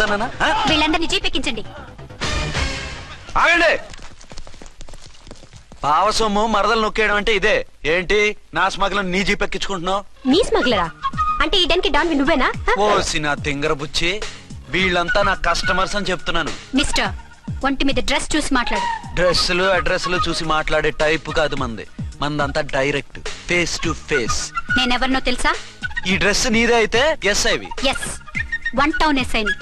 వద్దనా? వీళ్ళందరినీ జీపెక్కించండి. ఆగండి. పావసొమ్ము మరదలు నొక్కేయడం అంటే ఇదే. ఏంటి నా స్మగ్లర్ నీ జీపెక్కించుకుంటున్నావు? నీ స్మగ్లరా అంటే ఈ డెన్కి డాన్ నువ్వేనా? ఓసి నా తింగర బుచ్చి, వీళ్ళంతా నా కస్టమర్స్ అని చెప్తున్నాను. మిస్టర్, ఒంటి మీద డ్రెస్ చూసి మాట్లాడు. డ్రెస్సులు అడ్రస్లు చూసి మాట్లాడే టైప్ కాదు మందంతా డైరెక్ట్ ఫేస్ టు ఫేస్. నేనెవరినో తెలుసా? ఈ డ్రెస్ నీదే అయితే ఎస్ఐవి. ఎస్, 1 టౌన్ ఎస్ఐని.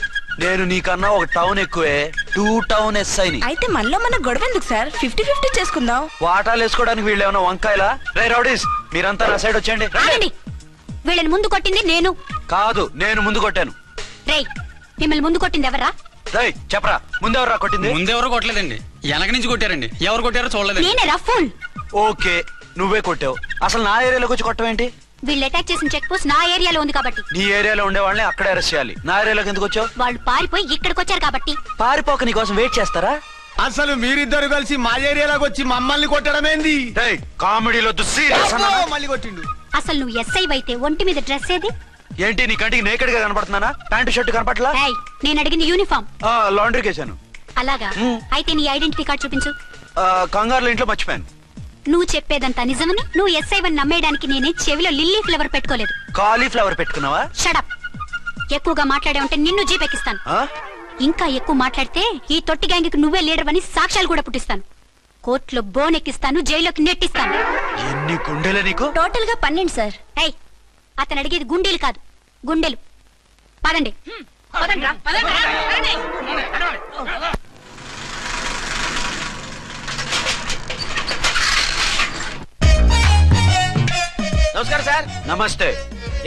నేను నీకన్నా 1 టౌన్ ఎక్కువే, 2 టౌన్ ఎస్ఐని. అయితే మనలో మన గొడవ ఎందుకు సార్? 50-50 చేసుకుందాం. వాటాలు వేసుకోవడానికి వీళ్ళు ఏమైనా వంకాయలా? రే రౌడీస్, మీరంతా నా సైడ్ వచ్చేయండి. వీళ్ళని ముందు కొట్టింది నేను కాదు, నేను ముందు కొట్టాను. రేయ్, మిమ్మల్ని ముందు కొట్టింది ఎవరా? రేయ్ చెప్పరా, ముందెవరా కొట్టింది? ముందెవరో కొట్టలేదండి, వెనక నుంచి కొట్టారండి. ఎవరు కొట్టారో చూడలేదు. నేనే రఫూల్. ఓకే, నువ్వే కొట్టావు. అసలు నా ఏరియాలోకి వచ్చి కొట్టవేంటి? వీళ్ళు అటాక్ చేసిన చెక్ పోస్ట్ నా ఏరియాలో ఉంది కాబట్టి. నీ ఏరియాలో ఉండే వాళ్ళని అక్కడే అరెస్ట్ చేయాలి. నా ఏరియాలోకి ఎందుకు వచ్చావు? వాళ్ళు పారిపోయి ఇక్కడికి వచ్చారు కాబట్టి. పారిపోక నీ కోసం వెయిట్ చేస్తారా? అసలు మీరిద్దరు కలిసి మా ఏరియాలోకి వచ్చి మమ్మల్ని కొట్టడమేంది? కామెడీలో మళ్ళీ కొట్టిండు. అసలు నువ్వు ఎస్ఐ అయితే ఒంటి మీద డ్రెస్ ఏది? ఏంటి నీ కంటికి నేకెడ్ గా కనపడుతున్నానా? Pant shirt కనపట్లా? నేను అడిగింది యూనిఫామ్. లాండ్రీకి వేసాను. అలాగా? అయితే నీ ఐడెంటిటీ కార్డ్ చూపించు. కంగారులో ఇంట్లో మర్చిపోయాను. నువ్వు చెప్పేదంతా నిజమని నువ్వు ఎస్ఐ వన్ నమ్మేయడానికి నేనే చెవిలో లిల్లీ ఫ్లవర్ పెట్టుకోలేదు. కాలీఫ్లవర్ పెట్టుకున్నావా? షడప్. ఎక్కువగా మాట్లాడే ఉంటే నిన్ను జీపెక్కిస్తాను. ఇంకా ఎక్కువ మాట్లాడితే ఈ తొట్టి గ్యాంగ్కి నువ్వే లీడర్ అని సాక్ష్యాలు కూడా పుట్టిస్తాను. కోర్టులో బోన్ ఎక్కిస్తాను, జైల్లోకి నెట్టిస్తాను. ఎన్ని గుండెలు నీకు? టోటల్ గా 12 సార్. అతను అడిగేది గుండెలు కాదు, గుండెలు. పదండి. నమస్కారం సార్. నమస్తే.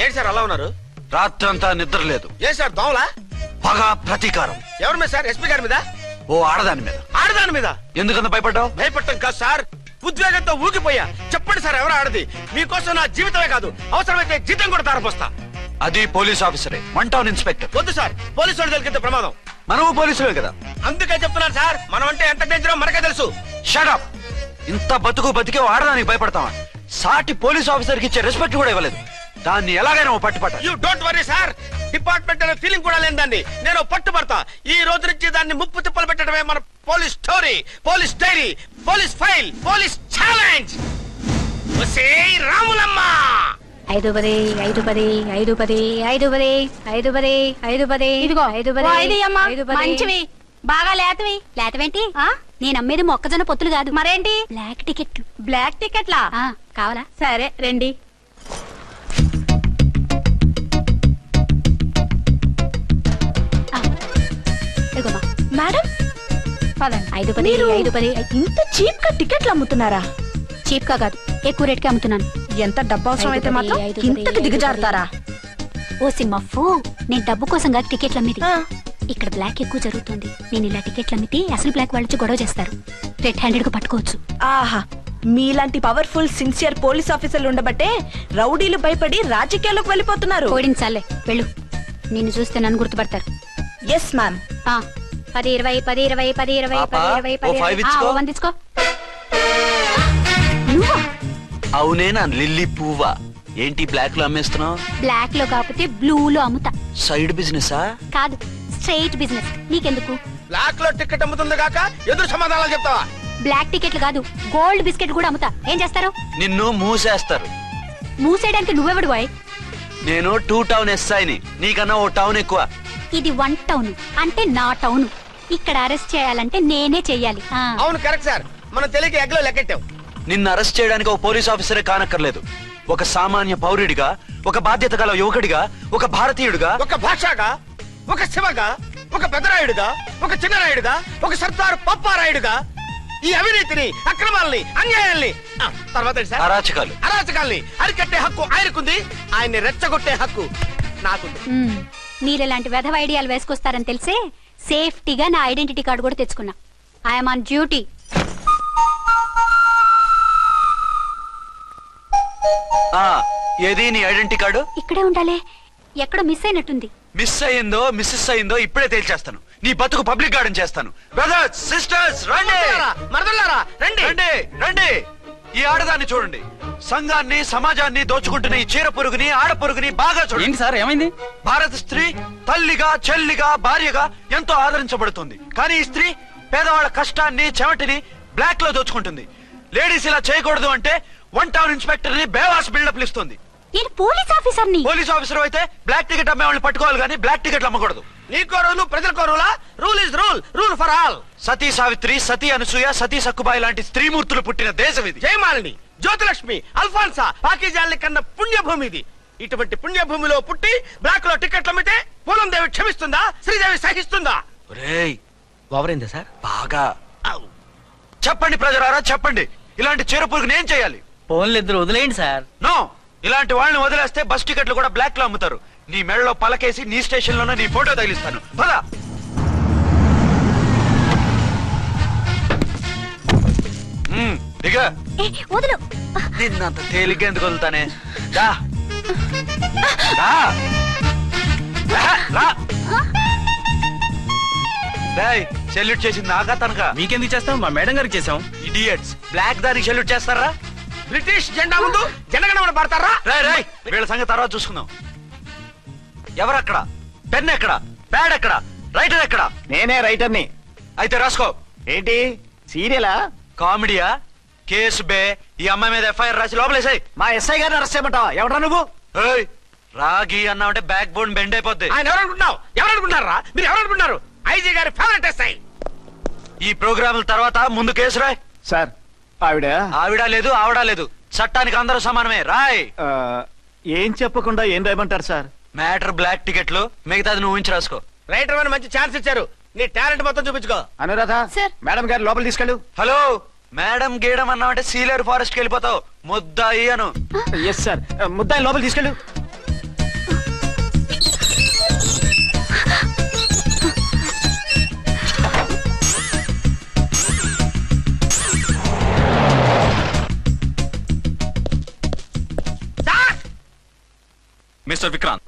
ఏంటి సార్ అలా ఉన్నారు? రాత్రంతా నిద్ర లేదు. ఏ సార్ దోమలా? పగ ప్రతీకారం. ఎవరి మీద సార్? ఎస్పీ గారి మీద? ఓ ఆడదాని మీద. ఆడదాని మీద ఎందుకంత భయపడ్డావు? భయపడటం కాదు సార్, ఉద్వేగంతో ఊగిపోయా. చెప్పండి సార్, ఎవరు ఆడది? మీకోసం నా జీవితమే కాదు, అవసరమైతే జీతం కూడా తారపోస్తా. అది పోలీస్ ఆఫీసరే, 1 టౌన్ ఇన్స్పెక్టర్. వద్దు సార్, పోలీసు వాళ్ళు దొరికితే ప్రమాదం. మనము పోలీసులే కదా. అందుకే చెప్తున్నారు సార్, మనం అంటే ఎంత డేంజరో మనకే తెలుసు. షటప్. ఇంత బతికే ఆడదానికి భయపడతావా? సాటి పోలీస్ ఆఫీసర్ కి ఇచ్చే రెస్పెక్ట్ కూడా ఇవ్వలేదు. దాన్ని ఎలాగైనా పట్టుపట్ట. You don't worry sir, department అనే ఫీలింగ్ కూడా లేని దాన్ని నేను పట్టుపడతా. ఈ రోజు నుంచి దాన్ని ముప్పు తిప్పలు పెట్టడమే మన police story, police diary, police file, police challenge. Ramulamma 5-10 5-10 5-10 5-10 5-10 5-10. ఇదిగో 5-10 మంచివి, బాగా లేతవి. లేతవేంటి? నేను అమ్మేది మొక్కజొన్న పొత్తులు కాదు. మరేంటి? బ్లాక్ టికెట్లు. బ్లాక్ టికెట్లా? కావాలా? సరే రండి. మేడం 5-10 5-10. ఇంత చీప్ గా టికెట్లు అమ్ముతున్నారా? చీప్ గా కాదు, ఎక్కువ రేట్ కి అమ్ముతున్నాను. ఎంత డబ్బు అవసరం అయితే మాత్రం ఇంతకు దిగజారుతారా? ఓ సిమ్మఫు, నేను డబ్బు కోసం కాదు టికెట్లు అమ్మేది. ఇక్కడ బ్లాక్ ఎక్కువ జరుగుతుంది. నేను ఇలా టికెట్లు అమ్మితే అసలు బ్లాక్ వాళ్ళు గొడవ చేస్తారు. రెడ్ హ్యాండెడ్ గా పట్టుకోవచ్చు. ఆహా, మీలాంటి పవర్ఫుల్ సిన్సియర్ పోలీస్ ఆఫీసర్లు ఉండబట్టే రౌడీలు భయపడి రాజకీయాల్లోకి వెళ్ళిపోతున్నారు. ఓడించాలే, వెళ్ళు. నిన్ను చూస్తే నన్ను గుర్తుపడతారు. Yes ma'am. 10-20 10-20 10-20 10-20 10-20 నువ్వా? అవునే, నా లిల్లీ పువ్వా. ఏంటి బ్లాక్ లో అమ్మేస్తున్నావు? బ్లాక్ లో కాకపోతే బ్లూ లో అమ్ముతా. సైడ్ బిజినెస్ కాదు, స్ట్రైట్ బిజినెస్. నీకెందుకు? బ్లాక్ లో టికెట్ అమ్ముతుంది కాక ఎదురు సమాధానాలు చెప్తావా? బ్లాక్ టికెట్లు కాదు, గోల్డ్ బిస్కెట్ కూడా అమ్ముతా. ఏం చేస్తారు? నిన్ను మూసేస్తారు. మూసేయడానికి నువ్వెవడు బాయ్? నేను 2 టౌన్ ఎస్ఐని, నీకన్నా 1 టౌన్ ఎక్కువ. ఇది 1 టౌన్ అంటే నా టౌన్. ఇక్కడ అరెస్ట్ చేయాలంటే నేనే చెయ్యాలి. అవును, కరెక్ట్ సార్. మనం తెలియక ఎగ్లో లెక్కెట్టాం. నిన్ను అరెస్ట్ చేయడానికి ఒక పోలీస్ ఆఫీసరే కానక్కర్లేదు. ఒక సామాన్య పౌరుడిగా, ఒక బాధ్యత గల యువకుడిగా, ఒక భారతీయుడిగా, ఒక భాషగా, ఒక శివగా, ఒక పెద్దరాయుడుగా, ఒక చిన్నరాయుడుగా, ఒక సర్దార్ పప్పారాయుడుగా ఈ అవినీతిని, అక్రమాలని, అన్యాయాల్ని, తర్వాత అరాచకాల్ని అరికట్టే హక్కు ఆయనకుంది. ఆయన్ని రెచ్చగొట్టే హక్కు నాకుంది. మీరు ఇలాంటి వెధవ ఐడియాలు వేసుకొస్తారని తెలిసే సేఫ్టీగా నా ఐడెంటిటీ కార్డు కూడా తెచ్చుకున్నా. I'm on duty. ఏది నీ ఐడెంటిటీ కార్డు? ఇక్కడే ఉండాలి. ఎక్కడో మిస్ అయినట్టుంది. మిస్ అయ్యిందో మిస్సెస్ అయ్యిందో ఇప్పుడే తేల్చేస్తాను. నీ బతుకు పబ్లిక్ గార్డెన్ చేస్తాను. బ్రదర్స్, సిస్టర్స్, రండి. మరదలారా రండి. రండి రండి. ఈ ఆడదాన్ని చూడండి. సంఘాన్ని సమాజాన్ని దోచుకుంటున్న ఈ చీర పురుగుని ఆడ పురుగుని బాగా చూడండి. ఏంటి సార్ ఏమైంది? భారత స్త్రీ తల్లిగా చెల్లిగా భార్యగా ఎంతో ఆదరించబడుతుంది. కానీ ఈ స్త్రీ పేదవాళ్ళ కష్టాన్ని చెమటిని బ్లాక్ లో దోచుకుంటుంది. లేడీస్ ఇలా చేయకూడదు అంటే 1 టౌన్ ఇన్స్పెక్టర్ ని బేవాస్ బిల్డప్ ఇస్తుంది. నేను పోలీస్ ఆఫీసర్ని. పోలీస్ ఆఫీసర్ అయితే బ్లాక్ టికెట్ అమ్మే వాళ్ళని పట్టుకోవాలి కానీ బ్లాక్ టికెట్లు అమ్మకూడదు. నీకో రూలు ప్రజలకో రూలా? Rule is rule, rule for all. Sati Savitri, Sati Anasuya, Sati Sakkubai లాంటి స్త్రీమూర్తులు పుట్టిన దేశం ఇది. జయమాలిని, జ్యోతిలక్ష్మి, అల్ఫాన్సా, పాకిజాల్ని కన్న పుణ్యభూమి ఇది. ఇటువంటి పుణ్యభూమిలో పుట్టి బ్లాక్ లో టికెట్లు అమ్మితే పూలందేవి క్షమిస్తుందా? శ్రీదేవి సహిస్తుందా? ఓవరైందా సార్? బాగా చెప్పండి ప్రజలారా, చెప్పండి. ఇలాంటి చీర పురుగుని ఏం చేయాలి? ఫోన్లు ఇద్దరు వదిలేయండి సార్. నో, ఇలాంటి వాళ్ళని వదిలేస్తే బస్ టికెట్లు కూడా బ్లాక్ లో అమ్ముతారు. నీ మెడలో పలకేసి నీ స్టేషన్ లోనే నీ ఫోటో తగిలిస్తాను. పద. దిగా. వదులు. నిన్నంత తేలిగ్గా ఎందుకు వదులుతానే? రా. రా. రా. సెల్యూట్ చేసింది నాకా తనకా? మీకెందుకు చేస్తాం? మా మేడం గారికి చేసాం. ఇడియట్స్, బ్లాక్ దానికి సెల్యూట్ చేస్తారా? బ్రిటిష్ జెండా ముందు జనగణమన పడతారా? రాయ్ వీళ్ళ సంగతి తర్వాత చూసుకుందాం. ఎవరక్కడ? పెన్ ఎక్కడ? ప్యాడ్ ఎక్కడ? రైటర్ ఎక్కడ? నేనే రైటర్ని. అయితే రాసుకో. ఏంటి సీరియలా? కామెడీయా? కేసు బే. ఈ అమ్మాయి మీద ఎఫ్ఐఆర్ రాసి లోపలేసాయి. మా ఎస్ఐ గారిని అరెస్ట్ చేయమంటావా? ఎవరా నువ్వు? రాగి అన్నావంటే బ్యాక్ బోన్ బెండ్ అయిపోద్ది. ఆయన ఎవరనుకుంటున్నావు? ఎవరనుకుంటున్నారా మీరు? ఎవరనుకుంటున్నారు? ఐజీ గారి ఫేవరెట్ ఎస్ఐ. ఈ ప్రోగ్రాముల తర్వాత ముందు కేసు రాయ్. సార్ ఆవిడ లేదు ఆవిడ లేదు, చట్టానికి అందరూ సమానమే. రాయ్. ఏం చెప్పకుండా ఏం రాయమంటారు సార్? మ్యాటర్ బ్లాక్ టికెట్లు, మిగతాది నువ్వు ఉంచి రాసుకో. రైటర్ అని మంచి ఛాన్స్ ఇచ్చారు. నీ టాలెంట్ మొత్తం చూపించుకో. అనురాధ, సార్. మేడం గారు లోపల తీసుకెళ్ళు. హలో, మేడం గీయడం అన్నావంటే సీలేరు ఫారెస్ట్ కి వెళ్ళిపోతావు. ముద్దాయి అను. ఎస్ సార్, ముద్దాయి లోపల తీసుకెళ్ళు. Mister Vikrant.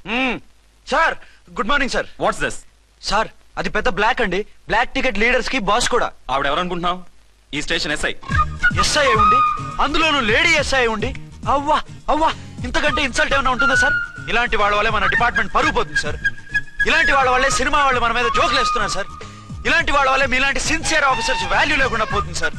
Sir, good morning sir. What's this? Sir, అది పెద్ద బ్లాక్ అండి. బ్లాక్ టికెట్ లీడర్స్ కి బాస్ కూడా. ఆవిడ ఎవరనుకుంటున్నావు? ఈ స్టేషన్ ఎస్ఐ. ఎస్ఐ ఉండి, అందులోనూ లేడీ ఎస్ఐ ఉండి, అవ్వా అవ్వా, ఇంతకంటే ఇన్సల్ట్ ఏమైనా ఉంటుందా సార్? ఇలాంటి వాళ్ళ వల్లే మన డిపార్ట్మెంట్ పరుగు పోతుంది సార్. ఇలాంటి వాళ్ళ వల్లే సినిమా వాళ్ళు మన మీద జోకులు వేస్తున్నారు సార్. ఇలాంటి వాళ్ళ వల్లే మీలాంటి సిన్సియర్ ఆఫీసర్స్ వాల్యూ లేకుండా పోతుంది సార్.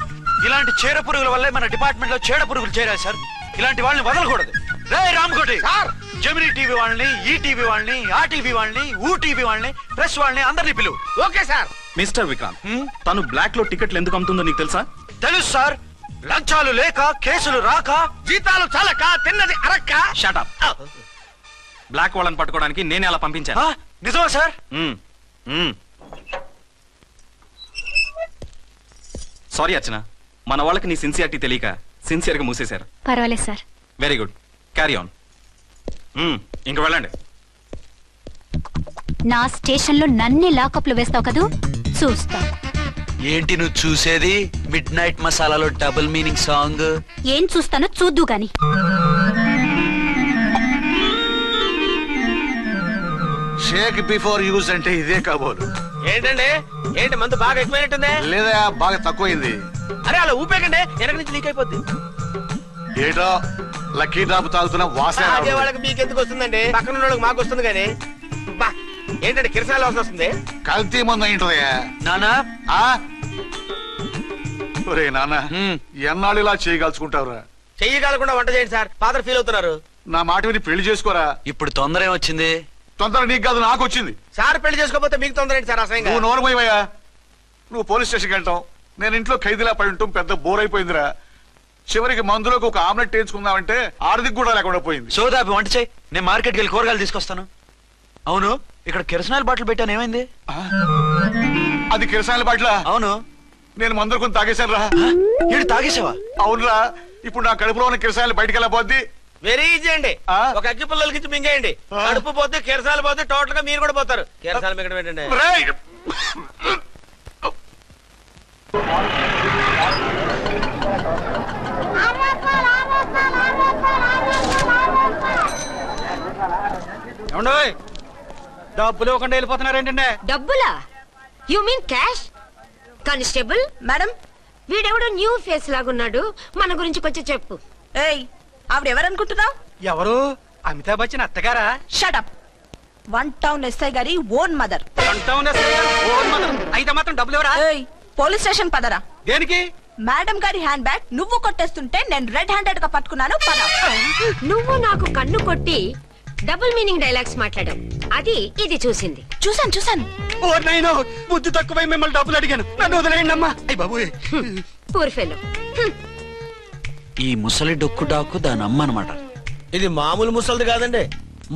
ఇలాంటి చీడ పురుగుల వల్లే మన డిపార్ట్మెంట్ లో చీడ పురుగులు చేరాయి సార్. ఇలాంటి వాళ్ళని వదలకూడదు. రే రామ్కోటి సార్, జెమినీ టీవీ వాళ్ళని, ఈ టీవీ వాళ్ళని, ఆ టీవీ వాళ్ళని, ఊ టీవీ వాళ్ళని, ప్రెస్ వాళ్ళని అందరినీ పిలువు. Okay sir. మిస్టర్ విక్రాంత్, తను బ్లాక్ లో టికెట్లు ఎందుకు అమ్ముతుందో నీకు తెలుసా? తెలుసు సార్. లంచాలు లేక, కేసులు రాక, జీతాలు చాలక, తిన్నది అరక్క. Shut up. బ్లాక్ వాళ్ళని పట్టుకోవడానికి నేనే అలా పంపించాను. నిజమా సార్? సారీ అర్చన, మన వాళ్ళకి నీ సిన్సియారిటీ తెలియక సిన్సియర్ గా మూసేశారు. పర్వాలేదు sir. Very good, carry on. ఇంక వెళ్ళండి. నా స్టేషన్ లో నన్నే లాకప్ లో వేస్తావు కదూ, చూస్తా. ఏంటి నువ్వు చూసేది? మిడ్ నైట్ మసాలాలో డబుల్ మీనింగ్ సాంగ్. ఏం చూస్తానో చూద్దు గాని. షేక్ బిఫోర్ యూజ్ అంటే ఇదే కాబోలు. ఏంటండి, ఏంటి మందు బాగా ఎక్కువైనట్టుంది? లేదా బాగా తక్కువైంది. అరే అలా ఊపేకండి, వెనక నుంచి లీక్ అయిపోద్ది. ఏటో లక్కీ డ్రాప్ తాగుతున్న వాసన. అదే వాళ్ళకి మీకెందుకు వస్తుందండి? పక్కన వాళ్ళకి మాకు వస్తుంది కానీ. బా, ఏంటంటే కిరసాల వాసన వస్తుంది. కల్తీ మందు ఏంటోయా నానా? ఒరే నాన్న, ఎన్నాళ్ళు ఇలా చేయగలుచుకుంటావురా? చెయ్యగలకుండా వంట చేయండి సార్, ఫాదర్ ఫీల్ అవుతున్నారు. నా మాట విని పెళ్లి చేసుకోరా. ఇప్పుడు తొందర ఏమొచ్చింది? తొందర నీకు కాదు, నాకు వచ్చింది. సార్ పెళ్లి చేసుకోకపోతే మీకు తొందర ఏంటి సార్? అసహ్యంగా. నువ్వు నోరుమోయవయ్యా. నువ్వు పోలీస్ స్టేషన్కి వెళ్తాం, నేను ఇంట్లో ఖైదీలా పడి ఉంటాం. పెద్ద బోర్ అయిపోయిందిరా. చివరికి మందులోకి ఒక ఆమ్లెట్ వేయించుకుందామంటే ఆర్థిక కూడా లేకుండా పోయింది. సోదాపి వంట చేయి, నేను మార్కెట్కి వెళ్ళి కూరగాయలు తీసుకొస్తాను. అవును, ఇక్కడ కిరసనాయిల్ బాటిల్ పెట్టాను, ఏమైంది? అది కిరసాయిల బాటిల్? అవును. నేను మందులు కొని తాగేశాను రా. ఏడు తాగేసావా? అవునురా. ఇప్పుడు నా కడుపులో ఉన్న కిరసాయిలు బయటకు వెళ్ళబోద్ది. వెరీ ఈజీ అండి. ఒక అగ్గి పుల్లలకి ఇచ్చి మింగేయండి. కడుపు పోతే కిరసాలు పోతే టోటల్ గా మీరు కూడా పోతారు. కిరసాలు మింగడం ఏంటండి? డబ్బులు ఇవ్వకుండా వెళ్ళిపోతున్నారు ఏంటంటే? డబ్బులా? You mean cash? Constable madam, వీడెవడో న్యూ ఫేస్ లాగున్నాడు, మన గురించి కొంచెం చెప్పు. ఏయ్, ఆవిడెవరనుకుంటున్నావు? ఎవరు? అమితాబ్ బచ్చన్ అత్తగారా? షటప్. 1 టౌన్ ఎస్ఐ గారి ఓన్ మదర్. అయితే మాత్రం డబ్బులు ఎవరా? పోలీస్ స్టేషన్ పదరా. దేనికి? మేడం గారి హ్యాండ్ బ్యాగ్ నువ్వు కొట్టేస్తుంటే నేను రెడ్ హ్యాండెడ్ గా పట్టుకున్నాను. పద. నువ్వు నాకు కన్ను కొట్టి డబుల్ మీనింగ్ డైలాగ్స్ మాట్లాడావు. అది ఇది చూసింది. చూసాను. ఓ నైనో, బుద్ధి తక్కువై మిమ్మల్ని డబ్బులు అడిగాను. నన్ను వదిలేయండి అమ్మా. అయ్య బాబు, పూర్ ఫెలో. ఈ ముసలి డొక్కు డాకు దాని అమ్మ అనమాట. ఇది మామూలు ముసలిది కాదండి,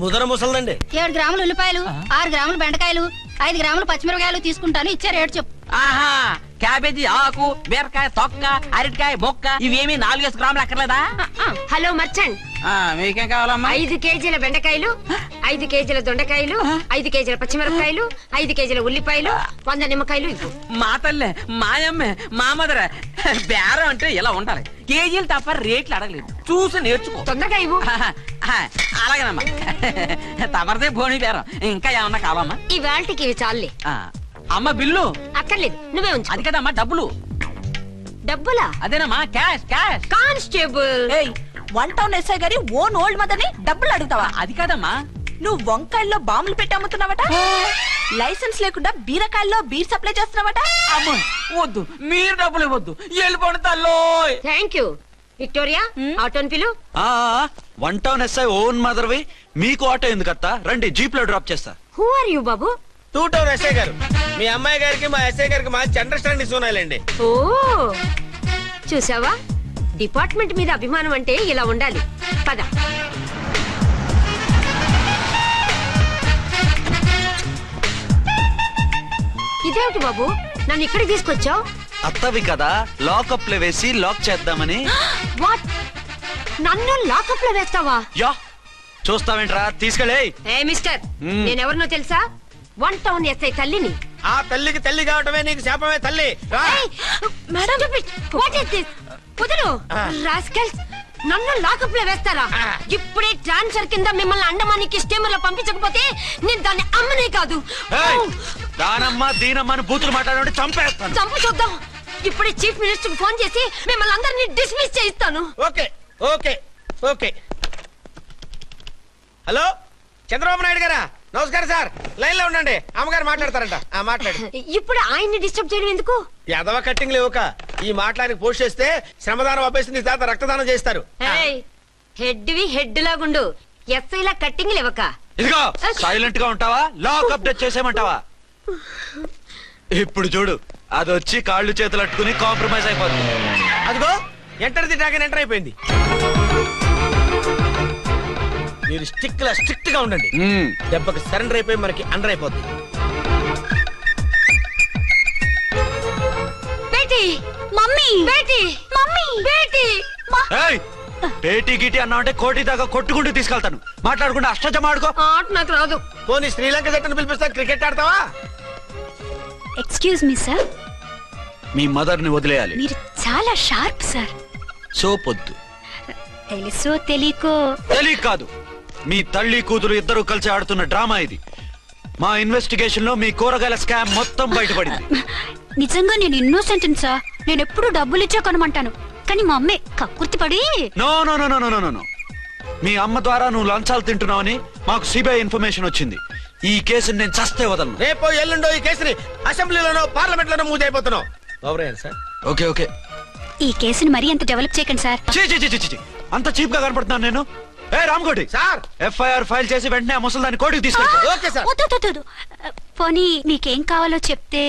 ముదర ముసలిదండి. 7 గ్రాములు ఉల్లిపాయలు, 6 గ్రాములు బెండకాయలు, 5 గ్రాములు పచ్చిమిరపకాయలు తీసుకుంటాను. ఇచ్చే రేటు చెప్పు. ఆహా, క్యాబేజీ ఆకు, బీరకాయ తొక్క, అరటికాయ బొక్క ఇవేమి 4 గ్రాములు అక్కర్లేదా? హలో మర్చండ్, మీకేం కావాలమ్మా? 5 కేజీల బెండకాయలు, 5 కేజీల దొండకాయలు, 5 కేజీల పచ్చిమిరపకాయలు, 5 కేజీల ఉల్లిపాయలు, 100 నిమ్మకాయలు ఇవ్వు. మా తల్లే, మాయమ్మే, మా మదర బేరం అంటే ఇలా ఉండాలి. కేజీలు తప్ప రేట్లు అడగలేదు, చూసి నేర్చుకో. తొందరగా ఇవ్వు. అలాగేనమ్మా. తమరిదే భోని బేరం. ఇంకా ఏమన్నా కావాలమ్మా? ఈ వేల్టికి ఇవి చాలే. అమ్మ బిల్లు అక్కర్లేదు, నువ్వే ఉంచు. అది కదమ్మా డబ్బులు. డబ్బులా? అదేనమ్మా, cash cash. Constable. 1 town SI గారి ఓన్ ఓల్డ్ మదర్ ని డబ్బులు అడుగుతావా? అది కాదమ్మా. నువ్వు వంకాయల్లో బాంబులు పెట్టి అమ్ముతున్నావట, లైసెన్స్ లేకుండా బీరకాయల్లో బీర్ సప్లై చేస్తున్నావట. అమ్మ వద్దు, మీరు డబ్బులు ఇవ్వద్దు, వెళ్ళిపోండి తల్లో. Thank you. విక్టోరియా, ఆటోన్ పిలు. 1 టౌన్ ఎస్ఐ ఓన్ మదర్వి, మీకు ఆటో ఎందుకత్తా? రండి, జీప్ లో డ్రాప్ చేస్తా. హూ ఆర్ యూ బాబు? 2 టౌన్ ఎస్ఐ గారు, మీ అమ్మాయి గారికి మా ఎస్ఐ గారికి మంచి అండర్స్టాండింగ్ ఉన్నాయండి. ఓ చూసావా, డిపార్ట్మెంట్ మీద అభిమానం అంటే ఇలా ఉండాలి. పద. ఇదేమిటి బాబు, నన్ను ఇక్కడికి తీసుకొచ్చావు? అత్తవి కదా, లాకప్ లో వేసి లాక్ చేద్దామని. వాట్, నన్ను లాకప్ లో వేస్తావా? యా, చూస్తావేంట్రా, తీసుకెళ్ళే. ఏ మిస్టర్, నేనెవరినో తెలుసా? 1 టౌన్ ఎస్ఐ తల్లిని. ఆ తల్లికి తల్లి కావటమే నీకు శాపమే తల్లి. కుదరు రాస్కల్స్, నన్ను లాకప్ లో వేస్తారా? ఇప్పుడే ట్రాన్స్ఫర్ కింద మిమ్మల్ని అండమానికి స్టీమర్ లో పంపించకపోతే నేను దాన్ని అమ్మనే కాదు, దానమ్మ దీనమ్మ అని బూతులు మాట్లాడే చంపేస్తాను. చంపు చూద్దాం. ఇప్పుడే చీఫ్ మినిస్టర్ కి ఫోన్ చేసి మిమ్మల్ని అందరినీ డిస్మిస్ చేయిస్తాను. Okay okay okay. Hello, Chandrababu Naidu గారా? నమస్కారం సార్, లైన్ లో ఉండండి, అమ్మగారు మాట్లాడతారంట. మాట్లాడు. ఇప్పుడు ఆయన్ని డిస్టర్బ్ చేయడం ఎందుకు? ఎదవ కట్టింగ్ లేవుక ఈ మాట్లాడికి పోస్ట్ చేస్తే శ్రమదానం అభ్యసి నీ తాత రక్తదానం చేస్తారు. హెడ్ వి హెడ్ లాగుండు, ఎస్ఐ లా కట్టింగ్ లేవక. ఇదిగో సైలెంట్ గా ఉంటావా, లాక్ అప్డేట్ చేసేయమంటావా? ఇప్పుడు చూడు, అది వచ్చి కాళ్ళు చేతులు అట్టుకుని కాంప్రమైజ్ అయిపోతుంది. అదిగో ఎంటర్ ది డ్రాగన్ ఎంటర్ అయిపోయింది. మీరు స్ట్రిక్ట్ గా ఉండండి, దెబ్బకి సరెండర్ అయిపోయి మనకి అండర్ అయిపోతుంది. బేటీ, మమ్మీ, బేటీ, మమ్మీ, బేటీ. పేటీ గిటి అన్నా అంటే కోటి దాకా కొట్టుకుంటూ తీసుకెళ్తాను. మాట్లాడుకుంటే అష్టజమ ఆడుకో. ఆట నాకు రాదు. పోనీ శ్రీలంక జట్టును పిలిపిస్తా, క్రికెట్ ఆడతావా? ఎక్స్క్యూజ్ మీ సార్, మీ మదర్ ని వదిలేయాలి. మీరు చాలా షార్ప్ సార్. సోపొద్దు. తెలుసో తెలియకో. తెలియ కాదు, మీ తల్లి కూతురు ఇద్దరు కలిసి ఆడుతున్న డ్రామా ఇది. మా ఇన్వెస్టిగేషన్ లో మీ కూరగాయల స్కామ్ మొత్తం బయటపడింది. నిజంగా నేను ఇన్నోసెంట్ సార్. నేను ఎప్పుడు డబ్బులు ఇచ్చా కొనమంటాను, కానీ మా అమ్మే కక్కుర్తి పడి. No no no no no no, మీ అమ్మ ద్వారా నువ్వు లంచాలు తింటున్నావని మాకు సిబిఐ ఇన్ఫర్మేషన్ వచ్చింది. ఈ కేసుని నేను చస్తే వదలను. రేపో ఎల్లుండో ఈ కేసుని అసెంబ్లీలోనో పార్లమెంట్ లోనో మూవ్ అయిపోతున్నావు. సార్ ఓకే ఓకే, ఈ కేసుని మరీ అంత డెవలప్ చేయకండి సార్. అంత చీప్ గా కనపడుతున్నాను నేను? ఏ రామ్కోటి సార్, ఎఫ్ఐఆర్ ఫైల్ చేసి వెంటనే ఆ ముసలిదాన్ని కోర్టుకి తీసుకెళ్ళి. Okay sir. పోనీ మీకేం కావాలో చెప్తే.